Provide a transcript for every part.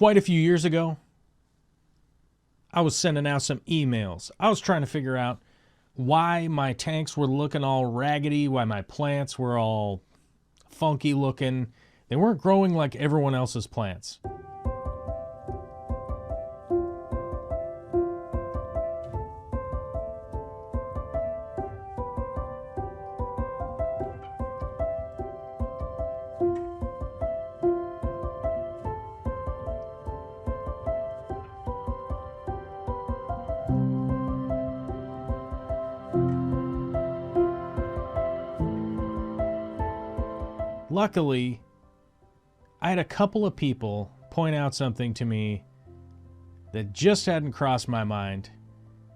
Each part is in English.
Quite a few years ago, I was sending out some emails. I was trying to figure out why my tanks were looking all raggedy, why my plants were all funky looking. They weren't growing like everyone else's plants. Luckily, I had a couple of people point out something to me that just hadn't crossed my mind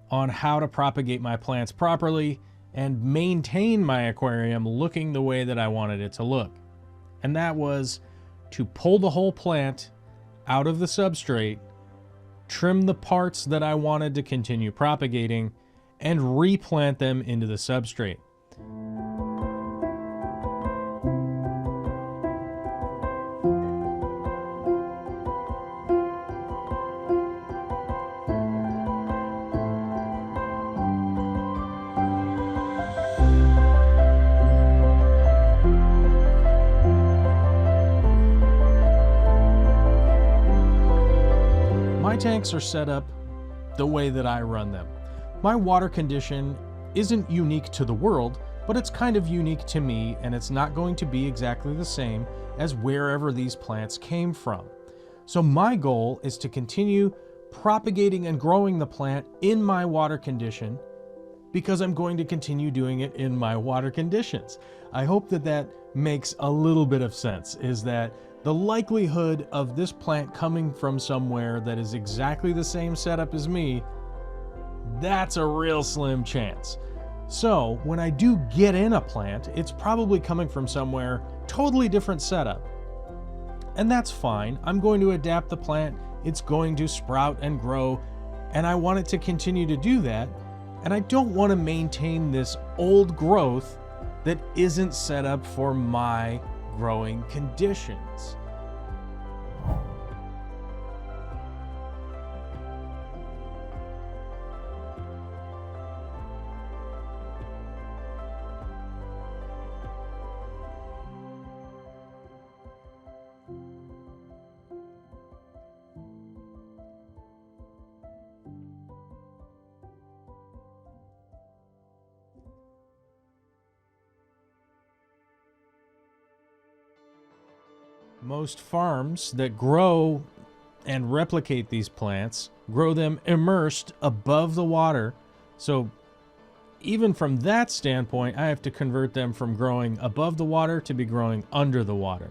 on how to propagate my plants properly and maintain my aquarium looking the way that I wanted it to look. And that was to pull the whole plant out of the substrate, trim the parts that I wanted to continue propagating, and replant them into the substrate. My tanks are set up the way that I run them. My water condition isn't unique to the world, but it's kind of unique to me, and it's not going to be exactly the same as wherever these plants came from. So my goal is to continue propagating and growing the plant in my water condition because I'm going to continue doing it in my water conditions. I hope that that makes a little bit of sense, is that the likelihood of this plant coming from somewhere that is exactly the same setup as me, that's a real slim chance. So when I do get in a plant, it's probably coming from somewhere totally different setup. And that's fine. I'm going to adapt the plant. It's going to sprout and grow, and I want it to continue to do that. And I don't want to maintain this old growth that isn't set up for my growing conditions. Most farms that grow and replicate these plants grow them immersed above the water. So even from that standpoint, I have to convert them from growing above the water to be growing under the water.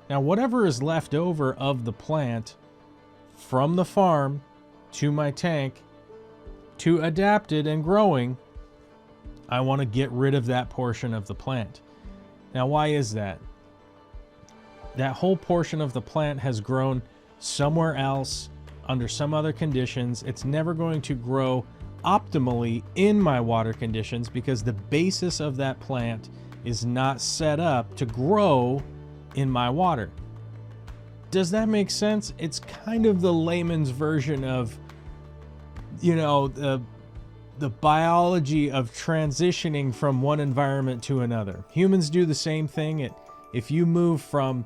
Now, whatever is left over of the plant from the farm to my tank to adapted and growing, I want to get rid of that portion of the plant. Now, why is that? That whole portion of the plant has grown somewhere else under some other conditions. It's never going to grow optimally in my water conditions because the basis of that plant is not set up to grow in my water. Does that make sense? It's kind of the layman's version of, you know, the biology of transitioning from one environment to another. Humans do the same thing. If you move from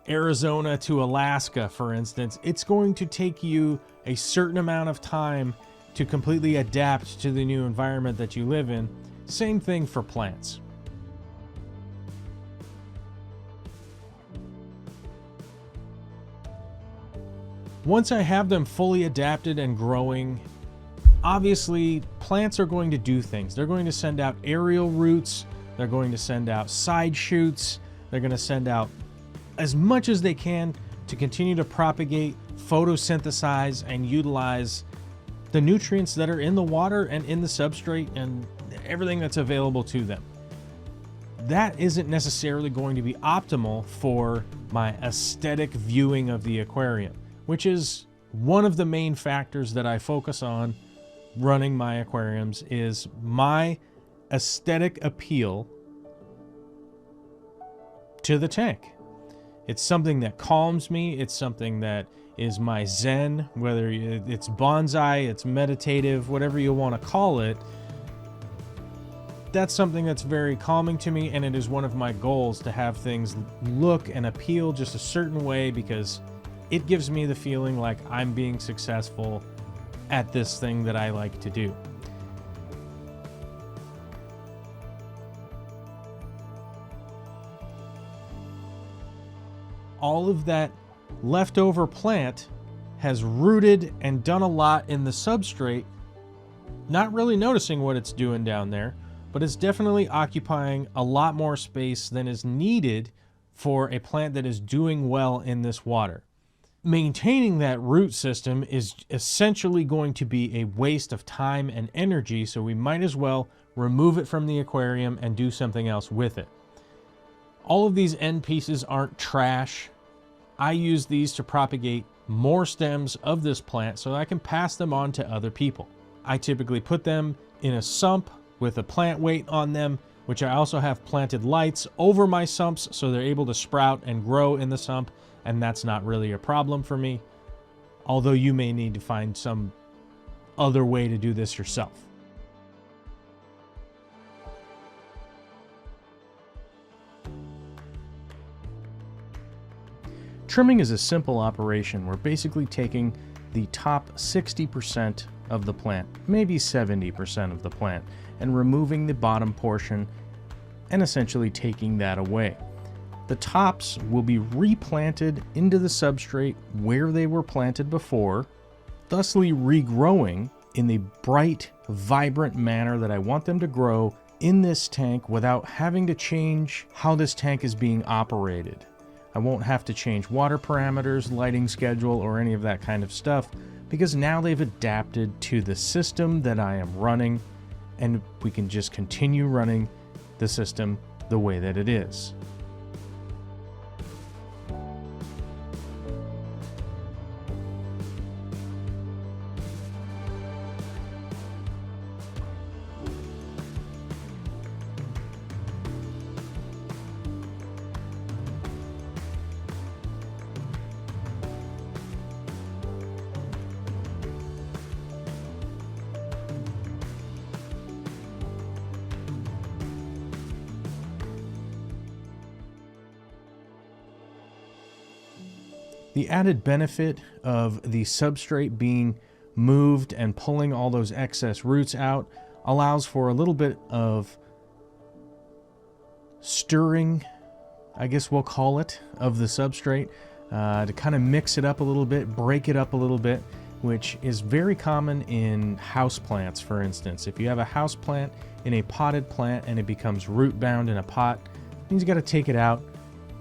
Arizona to Alaska, for instance, it's going to take you a certain amount of time to completely adapt to the new environment that you live in. Same thing for plants. Once I have them fully adapted and growing, obviously plants are going to do things. They're going to send out aerial roots, they're going to send out side shoots, they're going to send out as much as they can to continue to propagate, photosynthesize, and utilize the nutrients that are in the water and in the substrate and everything that's available to them. That isn't necessarily going to be optimal for my aesthetic viewing of the aquarium, which is one of the main factors that I focus on running my aquariums, is my aesthetic appeal to the tank. It's something that calms me. It's something that is my zen, whether it's bonsai, it's meditative, whatever you want to call it. That's something that's very calming to me, and it is one of my goals to have things look and appeal just a certain way, because it gives me the feeling like I'm being successful at this thing that I like to do. All of that leftover plant has rooted and done a lot in the substrate, not really noticing what it's doing down there, but it's definitely occupying a lot more space than is needed for a plant that is doing well in this water. Maintaining that root system is essentially going to be a waste of time and energy, so we might as well remove it from the aquarium and do something else with it. All of these end pieces aren't trash. I use these to propagate more stems of this plant so I can pass them on to other people. I typically put them in a sump with a plant weight on them, which I also have planted lights over my sumps so they're able to sprout and grow in the sump, and that's not really a problem for me, although you may need to find some other way to do this yourself. Trimming is a simple operation. We're basically taking the top 60% of the plant, maybe 70% of the plant, and removing the bottom portion and essentially taking that away. The tops will be replanted into the substrate where they were planted before, thusly regrowing in the bright, vibrant manner that I want them to grow in this tank without having to change how this tank is being operated. I won't have to change water parameters, lighting schedule, or any of that kind of stuff, because now they've adapted to the system that I am running, and we can just continue running the system the way that it is. The added benefit of the substrate being moved and pulling all those excess roots out allows for a little bit of stirring, I guess we'll call it, of the substrate to kind of mix it up a little bit, break it up a little bit, which is very common in house plants, for instance. If you have a house plant in a potted plant and it becomes root bound in a pot, it means you got to take it out,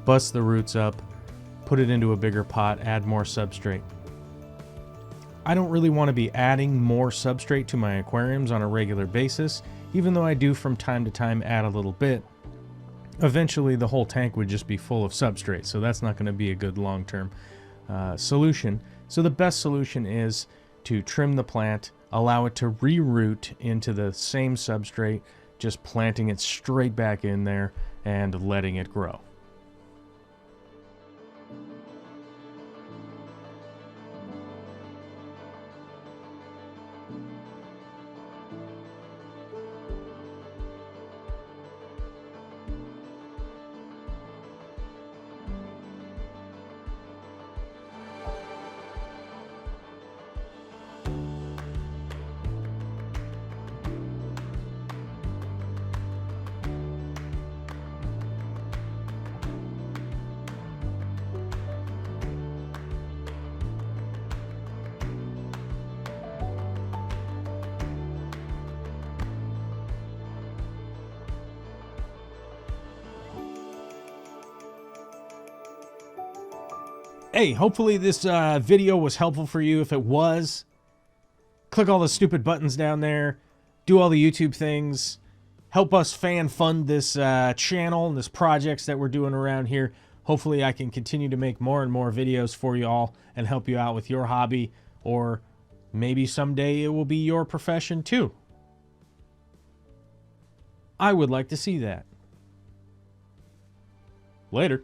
bust the roots up, put it into a bigger pot, add more substrate. I don't really want to be adding more substrate to my aquariums on a regular basis, even though I do from time to time add a little bit. Eventually the whole tank would just be full of substrate, so that's not going to be a good long-term solution. So the best solution is to trim the plant, allow it to re-root into the same substrate, just planting it straight back in there and letting it grow. Hey, hopefully this video was helpful for you. If it was, click all the stupid buttons down there, do all the YouTube things, help us fan fund this channel and this projects that we're doing around here. Hopefully I can continue to make more and more videos for you all and help you out with your hobby, or maybe someday it will be your profession too. I would like to see that. Later.